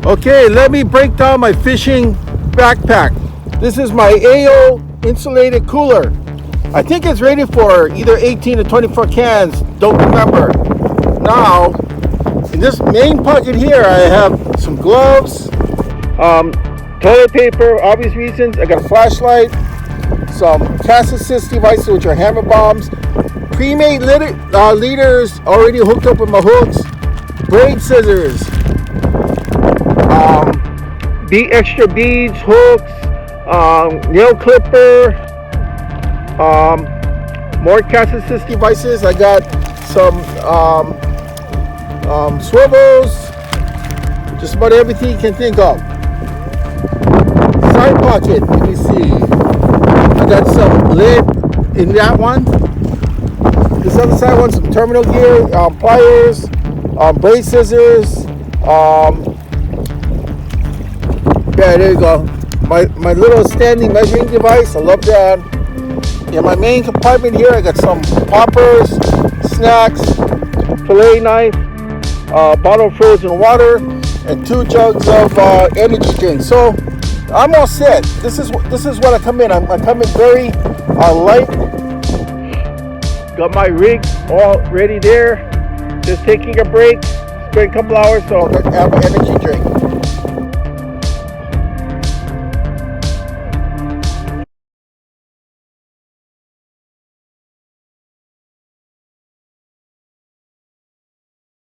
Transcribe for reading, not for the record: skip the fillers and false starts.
Okay, let me break down my fishing backpack. This is my AO insulated cooler. I think it's rated for either 18 or 24 cans, don't remember. Now, in this main pocket here, I have some gloves, toilet paper, obvious reasons. I got a flashlight, some cast assist devices, which are hammer bombs, pre-made leaders already hooked up with my hooks, braid scissors, extra beads, hooks, nail clipper, more cast assist devices. I got some swivels, just about everything you can think of. Side pocket, let me see. I got some lid in that one. This other side one, some terminal gear, pliers, braid scissors. Yeah, there you go. My little standing measuring device. I love that. In my main compartment here, I got some poppers, snacks, fillet knife, bottle of frozen water, and 2 jugs of energy drink. So I'm all set. This is what I come in. I come in very light. Got my rig all ready there. Just taking a break. Spend a couple hours, so I'll have an energy drink.